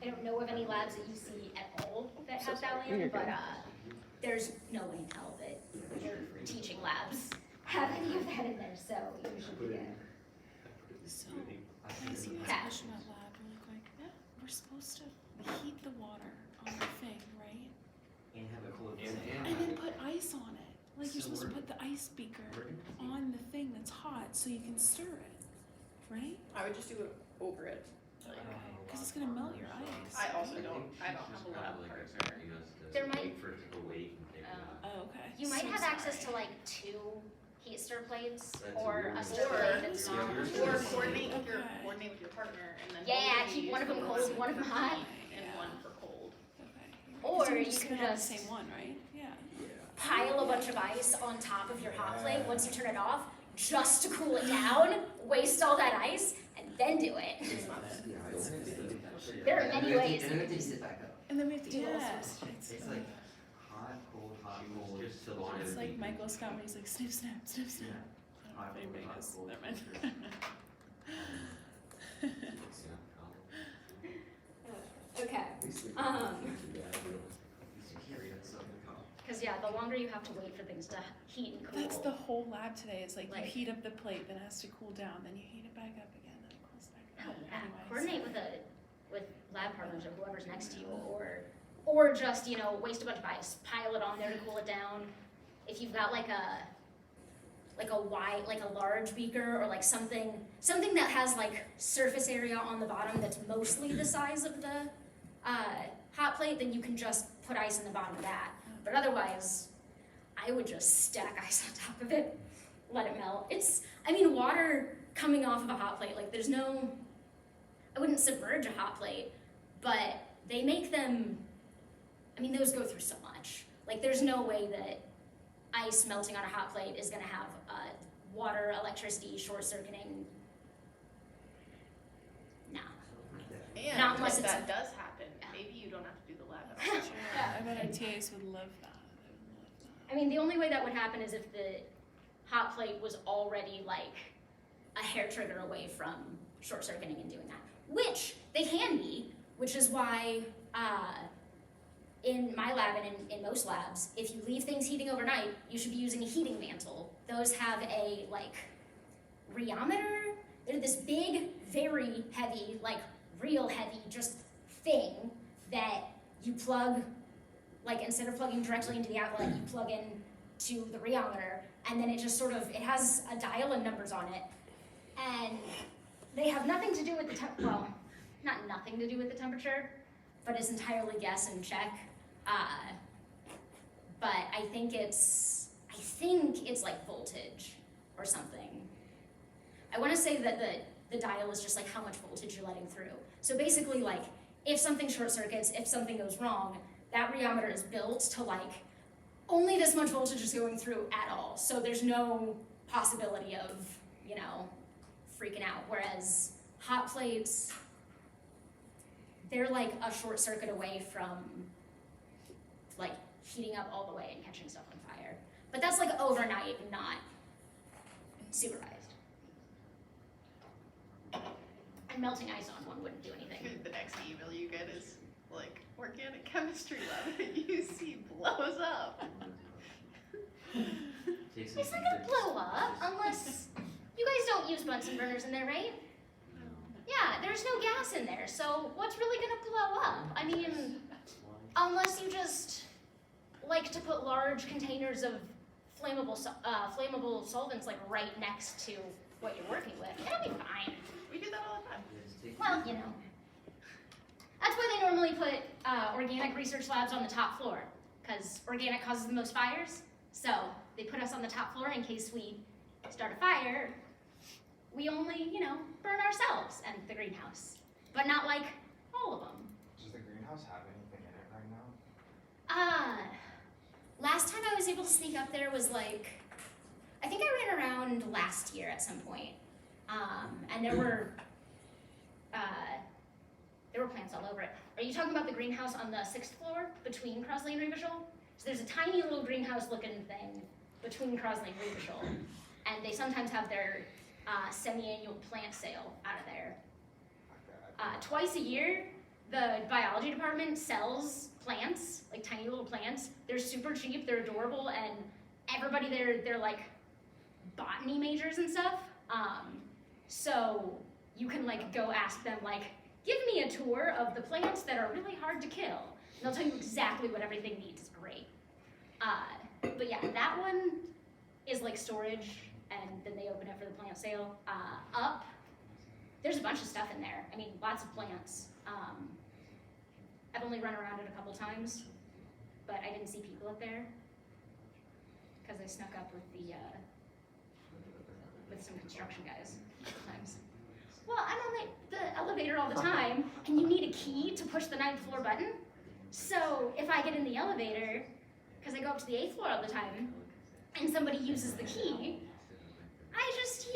I don't know of any labs that you see at all that have thallium, but there's no way in hell that your teaching labs have any of that in there, so you should be good. So, can I see this Yeah. question out loud really quick? Yeah. We're supposed to heat the water on the thing, right? And have a cold And then put ice on it. Like you're So supposed to we're- put the ice beaker on the thing that's hot so you can stir it, right? I would just do it over it. Because it's gonna melt your ice. I also don't have a lab partner. There might- Wait for it to awake and take it out. Oh, okay. You So might have sorry. access to like 2 heat stir plates That's or weird. a stir Or- plate that's Yeah, not. yours Or is- coordinate with your Okay. partner and then. Yeah, both keep use one of them the cold, one of them hot. And Yeah. one for cold. Okay. Or So we're you just can gonna have just the same one, right? Yeah. pile a bunch of ice on top of your hot plate once you turn it off, just to cool it down, waste all that ice, and then do it. There are many ways. And then it takes it back up. And then we have to Do all yeah. sorts It's like hot, cold, just till the water. It's like Michael Scott when he's like snip snap, snip snap. I Hot, don't know if anybody cold, knows. hot, Never cold. mind. Okay. Because yeah, the longer you have to wait for things to heat and cool. That's the whole lab today. It's like, Like- you heat up the plate, then it has to cool down, then you heat it back up again, then it cools back Oh, down. yeah. Anyways. Coordinate with lab partners or whoever's next to you, or just waste a bunch of ice, pile it on there to cool it down. If you've got like a large beaker or like something that has like surface area on the bottom that's mostly the size of the hot plate, then you can just put ice in the bottom of that. But otherwise, I would just stack ice on top of it, let it melt. Water coming off of a hot plate, like I wouldn't submerge a hot plate, but they make them, those go through so much. Like there's no way that ice melting on a hot plate is gonna have water, electricity, short circuiting. No. And Not unless if it's that does happen, yeah. maybe you don't have to do the lab at all. Yeah, I bet our TAs would love that. They would love that. The only way that would happen is if the hot plate was already like a hair trigger away from short circuiting and doing that, which they can be, which is why in my lab and in most labs, if you leave things heating overnight, you should be using a heating mantle. Those have a rheometer. They're this big, very heavy, real heavy, just thing that you plug, instead of plugging directly into the outlet, you plug in to the rheometer, and then it just it has a dial and numbers on it, and they have nothing to do with the not nothing to do with the temperature, but it's entirely guess and check. But I think it's like voltage or something. I want to say that the dial is just how much voltage you're letting through. So basically, if something short circuits, if something goes wrong, that rheometer is built to only this much voltage is going through at all. So there's no possibility of, freaking out. Whereas hot plates, they're a short circuit away from heating up all the way and catching stuff on fire. But that's overnight, not supervised. And melting ice on one wouldn't do anything. The next email you get is organic chemistry lab at UC blows up. Takes It's not gonna blow up unless you guys don't use Bunsen burners in there, right? Yeah, there's no gas in there, so what's really gonna blow up? Unless you just like to put large containers of flammable solvents right next to what you're working with. It'll be fine. We do that all the time. Well, that's why they normally put organic research labs on the top floor, because organic causes the most fires. So they put us on the top floor in case we start a fire. We only, burn ourselves and the greenhouse, but not all of them. Does the greenhouse have anything in it right now? Last time I was able to sneak up there was I think I ran around last year at some point, and there were plants all over it. Are you talking about the greenhouse on the 6th floor between Crosley and Revachol? So there's a tiny little greenhouse-looking thing between Crosley and Revachol, and they sometimes have their semi-annual plant sale out of there. Twice a year, the biology department sells plants, like tiny little plants. They're super cheap, they're adorable, and everybody there, they're like botany majors and stuff. So you can like go ask them like, give me a tour of the plants that are really hard to kill. And they'll tell you exactly what everything needs. It's great. But yeah, that one is like storage, and then they open it for the plant sale. Up, there's a bunch of stuff in there. I mean, lots of plants. I've only run around it a couple times, but I didn't see people up there because I snuck up with the with some construction guys sometimes. Well, I'm on the elevator all the time, and you need a key to push the 9th floor button. So if I get in the elevator, because I go up to the 8th floor all the time, and somebody uses the key, I just,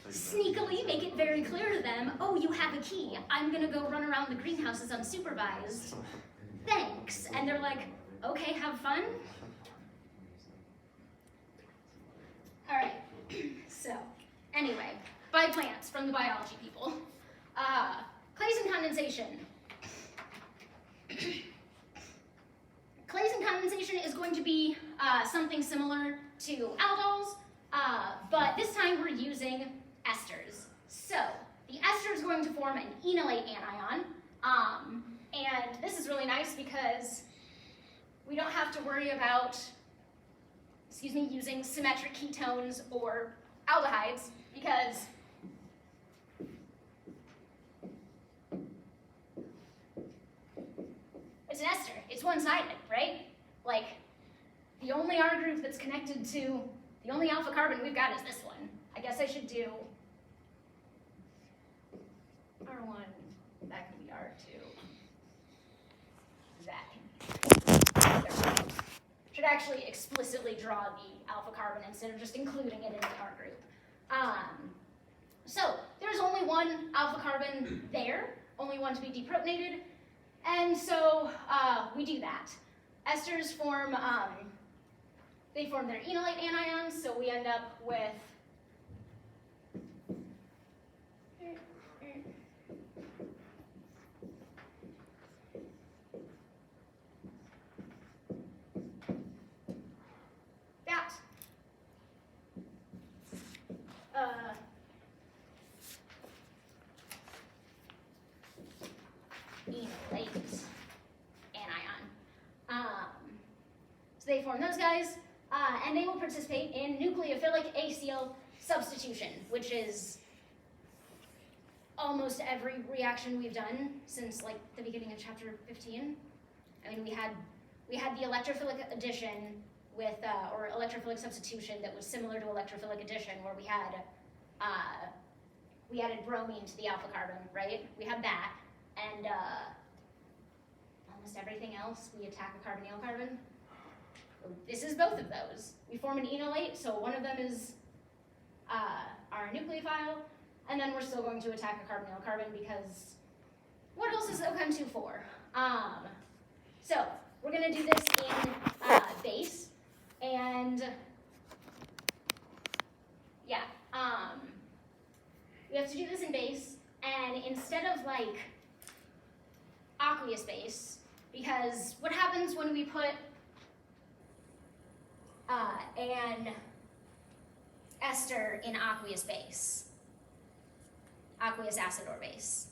sneakily make it very clear to them, oh, you have a key. I'm gonna go run around the greenhouses unsupervised. Thanks. And they're like, okay, have fun. All right, so anyway, plants from the biology people. Clays and condensation. Clays and condensation is going to be something similar to aldols, but this time we're using esters. So the ester is going to form an enolate anion, and this is really nice because we don't have to worry about, using symmetric ketones or aldehydes, because it's an ester. It's one-sided, right? Like, the only R group that's connected to, the only alpha carbon we've got is this one. I guess I should do R1, that can be R2. That can be there. Should actually explicitly draw the alpha carbon instead of just including it in the R group. So there's only one alpha carbon there, only one to be deprotonated, and so we do that. Esters form, they form their enolate anions, so we end up with that. Enolate anion. So they form those guys, and they will participate in nucleophilic acyl substitution, which is almost every reaction we've done since like the beginning of chapter 15. I mean, we had the electrophilic addition with, or electrophilic substitution that was similar to electrophilic addition, where we added bromine to the alpha carbon, right? We had that, and almost everything else, we attack a carbonyl carbon. This is both of those. We form an enolate, so one of them is our nucleophile, and then we're still going to attack a carbonyl carbon because what else is OChem 2 for? So we're going to do this in base, and yeah, we have to do this in base, and instead of like aqueous base, because what happens when we put an ester in aqueous base, aqueous acid or base?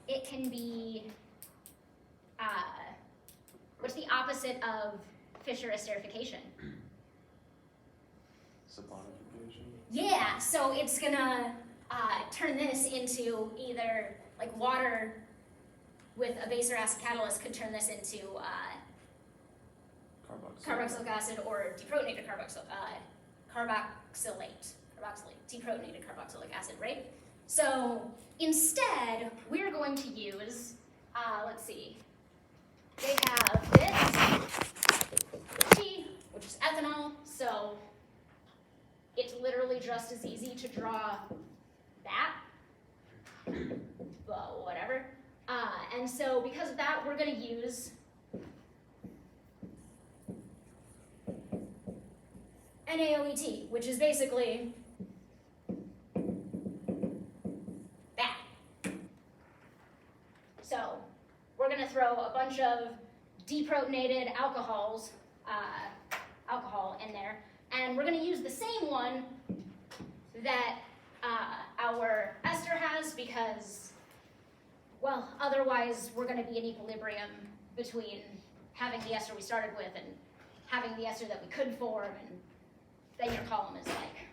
It can be, what's the opposite of Fischer esterification? Saponification? Yeah, so it's gonna turn this into either, like water with a base or acid catalyst could turn this into carboxylic acid or deprotonated carboxylate, deprotonated carboxylic acid, right? So instead, we're going to use, let's see, they have this T, which is ethanol, so it's literally just as easy to draw that, but whatever. And so because of that, we're going to use NaOET, which is basically So we're gonna throw a bunch of deprotonated alcohol in there, and we're gonna use the same one that our ester has because, well, otherwise we're gonna be in equilibrium between having the ester we started with and having the ester that we could form, and then your column is like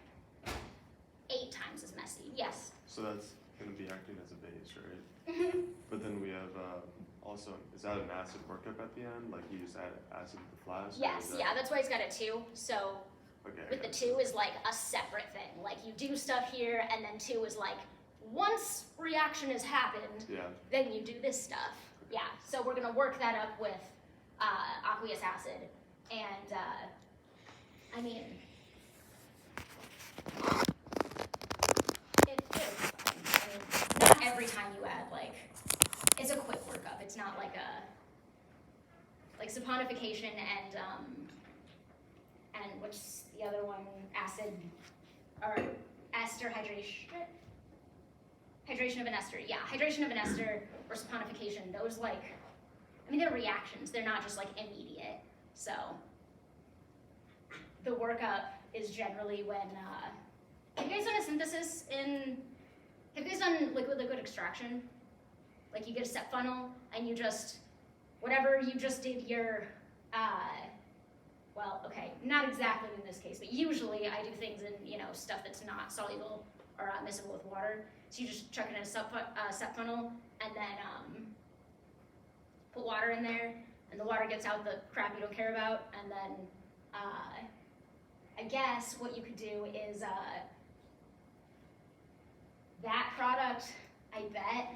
8 times as messy. Yes. So that's going to be acting as a base, right? Mm-hmm. But then we have also, is that an acid workup at the end? Like you just add acid to the flask? or Yes, is that- yeah, that's why it's got a 2. So Okay. with the 2 is like a separate thing. Like you do stuff here, and then 2 is like once reaction has happened, Yeah. then you do this stuff. Yeah, so we're gonna work that up with aqueous acid, and I mean, it's fine. I mean, not every time you add, like, it's a quick workup. It's not like saponification and what's the other one? Acid or ester hydration of an ester. Yeah, hydration of an ester or saponification. Those they're reactions. They're not just like immediate. So the workup is generally when. Have you guys done a synthesis in? Have you guys done liquid extraction? Like you get a step funnel and you just whatever you just did your. Well, okay, not exactly in this case, but usually I do things in stuff that's not soluble or miscible with water. So you just chuck it in a step funnel and then put water in there, and the water gets out the crap you don't care about, and then I guess what you could do is that product, I bet,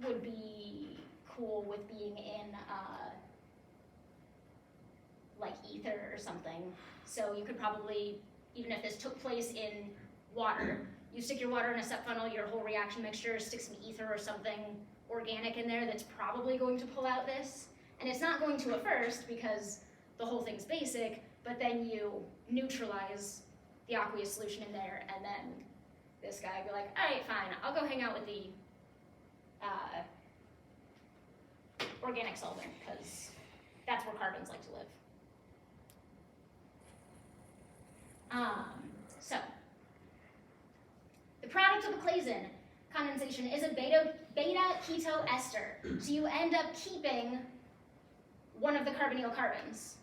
would be cool with being in like ether or something. So you could probably, even if this took place in water, you stick your water in a step funnel, your whole reaction mixture, stick some ether or something organic in there that's probably going to pull out this. And it's not going to at first because the whole thing's basic, but then you neutralize the aqueous solution in there, and then this guy would be like, all right, fine, I'll go hang out with the organic solvent, because that's where carbons like to live. So, the product of a Claisen condensation is a beta keto ester. So you end up keeping one of the carbonyl carbons,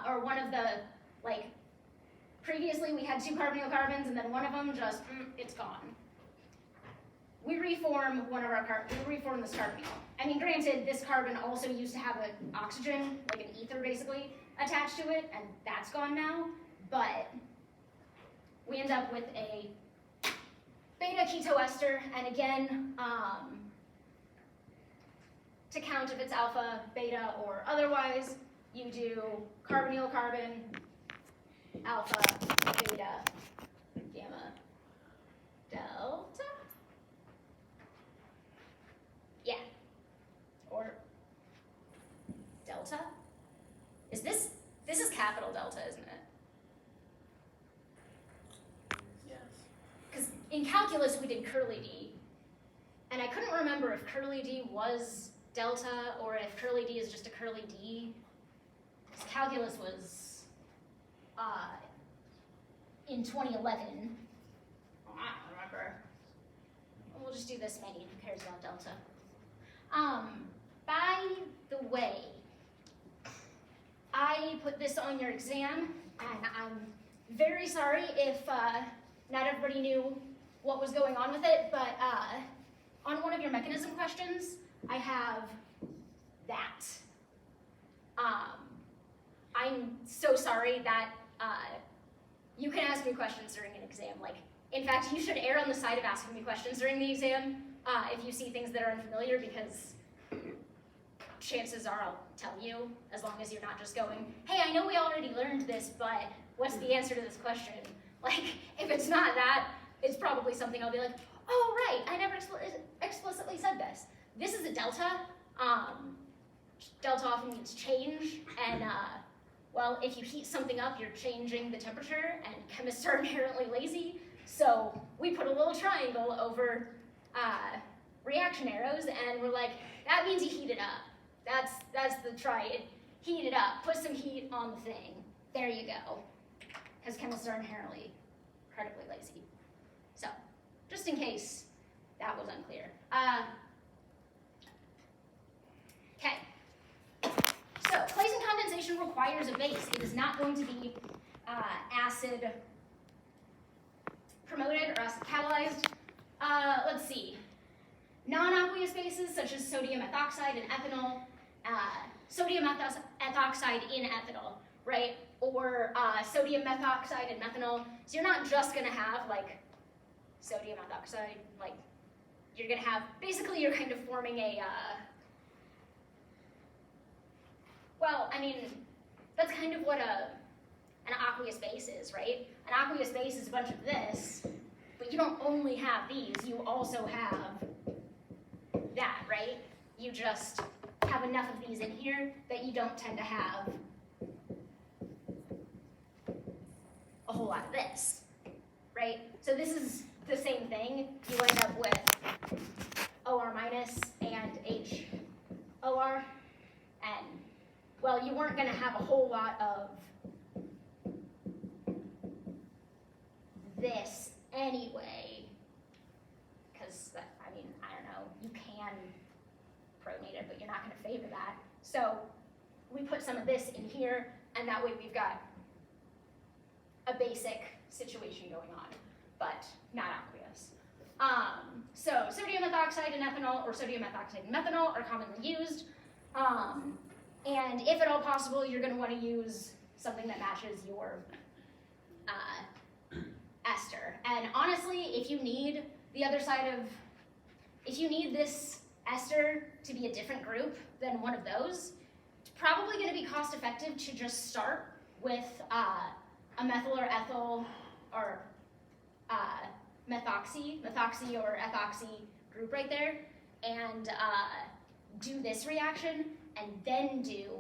or one of the, previously we had 2 carbonyl carbons and then one of them just, it's gone. We reform we reform this carbonyl. I mean, granted, this carbon also used to have an oxygen, like an ether basically, attached to it, and that's gone now, but we end up with a beta keto ester, and again, to count if it's alpha, beta, or otherwise, you do carbonyl carbon, alpha, beta, gamma, delta? Yeah. Or delta? This is capital delta, isn't it? Yes. Because in calculus we did curly D, and I couldn't remember if curly D was delta or if curly D is just a curly D. Because calculus was in 2011. Oh, I don't remember. We'll just do this many. Who cares about delta? By the way, I put this on your exam, and I'm very sorry if not everybody knew what was going on with it, but on one of your mechanism questions, I have that. I'm so sorry that you can ask me questions during an exam. In fact, you should err on the side of asking me questions during the exam if you see things that are unfamiliar, because chances are I'll tell you, as long as you're not just going, hey, I know we already learned this, but what's the answer to this question? If it's not that, it's probably something I'll be like, oh, right, I never explicitly said this. This is a delta. Delta often means change, and well, if you heat something up, you're changing the temperature, and chemists are inherently lazy, so we put a little triangle over reaction arrows, and we're like, that means you heat it up. That's the try it. Heat it up. Put some heat on the thing. There you go. Because chemists are inherently incredibly lazy. So, just in case that was unclear. Okay. So, Claisen condensation requires a base. It is not going to be acid promoted or acid catalyzed. Let's see. Non-aqueous bases such as sodium ethoxide and ethanol, sodium ethoxide in ethanol, right? Or sodium methoxide and methanol. So you're not just gonna have like sodium ethoxide, like you're gonna have, basically you're kind of forming a, well, I mean, that's kind of what an aqueous base is, right? An aqueous base is a bunch of this, but you don't only have these, you also have that, right? You just have enough of these in here that you don't tend to have a whole lot of this, right? So this is the same thing. You end up with OR minus and HOR, and well, you weren't gonna have a whole lot of this anyway, because, I mean, I don't know, you can pronate it, but you're not gonna favor that. So we put some of this in here, and that way we've got a basic situation going on, but not aqueous. So sodium ethoxide and ethanol, or sodium ethoxide and methanol are commonly used. And if at all possible, you're gonna wanna use something that matches your ester. And honestly, if you need the other side of, if you need this ester to be a different group than one of those, it's probably gonna be cost effective to just start with a methyl or ethyl or methoxy or ethoxy group right there, and do this reaction, and then do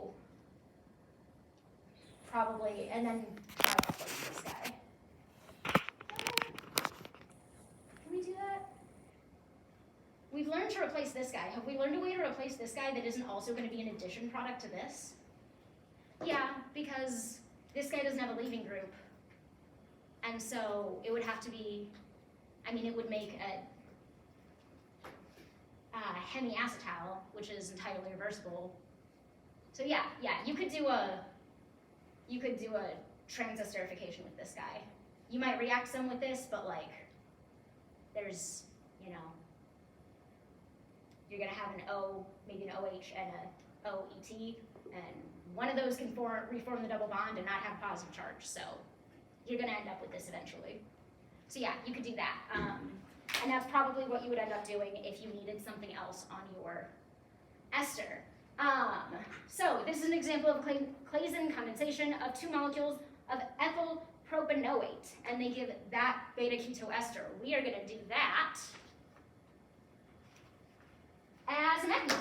probably, and then replace this guy. Can we do that? We've learned to replace this guy. Have we learned a way to replace this guy that isn't also going to be an addition product to this? Yeah, because this guy doesn't have a leaving group. And so it would have to be, I mean, it would make a hemiacetal, which is entirely reversible. So yeah, you could do a transesterification with this guy. You might react some with this, but like, there's, you know, you're gonna have an O, maybe an OH and a OET, and one of those can reform the double bond and not have a positive charge, so you're gonna end up with this eventually. So yeah, you could do that. And that's probably what you would end up doing if you needed something else on your ester. So this is an example of Claisen condensation of two molecules of ethyl propanoate, and they give that beta-ketoester. We are gonna do that as a mechanism.